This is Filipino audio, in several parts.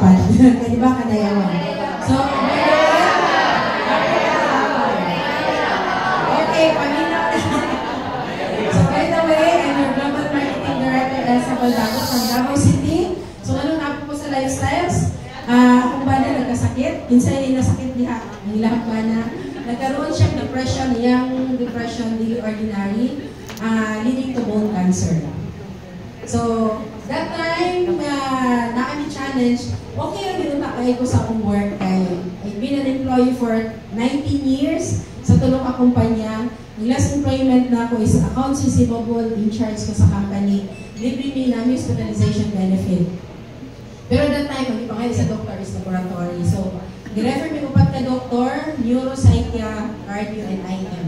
dapat. Di ba kadayawan? So, okay, paminaw na. So, by the way, I'm your Global Marketing Director, Elsa Baldaco from Davao City. So, ano na po sa lifestyles? Kung ba na nagkasakit, minsan yung nasakit diha, ang ilang ba na, nagkaroon siyang depression, young depression, really ordinary, leading to bone cancer. So, that time, na-ami challenge, okay lang yung takay ko sa akong work kay I've been an employee for 19 years sa tulong akumpanya. Yung last employment na ako is accounts receivable in charge ko sa company. Libre me namin hospitalization benefit. Pero that time, hindi pa ngayon sa doctor's laboratory. So, girefer may upat ka doktor, neuropsychia, cardio, and IM.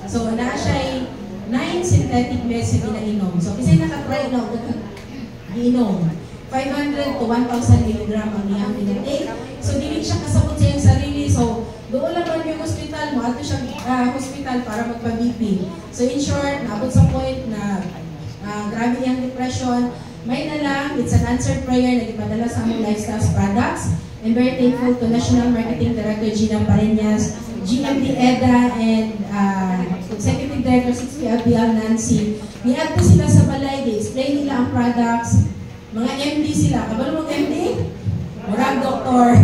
So, na siya 9 synthetic meds na inainom. So, kasi nakatry na iinom. 500 to 1,000 mg ang niyang pinatake. So, dili siya kasabot sa iyong sarili. So, doon lang man yung hospital mo, ato siya hospital para magpa-BP. So, in short, naabot sa point na grabe yung depression. May na lang, it's an answered prayer na ipadala sa among lifestyle products. I'm very thankful to National Marketing Director Gina Pareñas, GMD EDA, and Executive Director 6PLBL Nancy. Niadto sila sa balay, i-explain nila ang products. Mga MD sila. Kabalo mong MD? Murag doktor.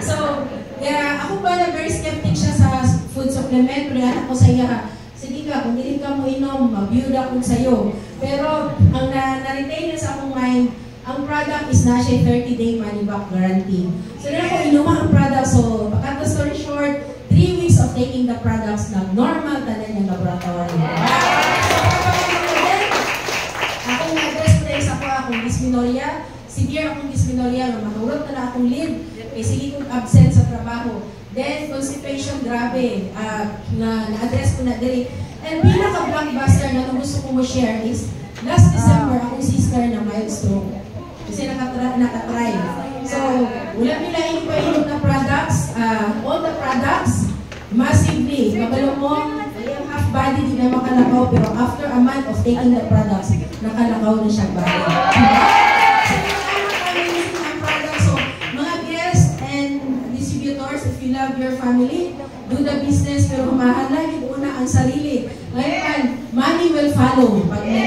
So, ako ba na very skeptic siya sa food supplement. Pero ako sa iya, sige ka, kung hindi ka mo inom, mabiyuda ko sa'yo. Pero, ang na-retain sa akong mind, ang product is na siya 30-day money-back guarantee. So, na ako inuman ang product. So, cut the story short, 3 weeks of taking the products na normal tanan yung laboratory. Akong address ko sa akong dysmenorrhea, severe akong dysmenorrhea, mahulog na akong lead, sige kong absent sa trabaho. Then, constipation, grabe, na-address ko na diri. And pinaka-blockbuster na gusto ko mo-share is, last December, akong sister na mild stroke. Kasi nakatry. So, wala nila ipa-inom na products, all the products, massively. Kabalo mo, yung half body di na makalakaw, pero after a month of taking the products, nakalakaw na siya body. So, mga guests and distributors, if you love your family, do the business, pero humahalagin una ang sarili. Ngayon, money will follow. Pag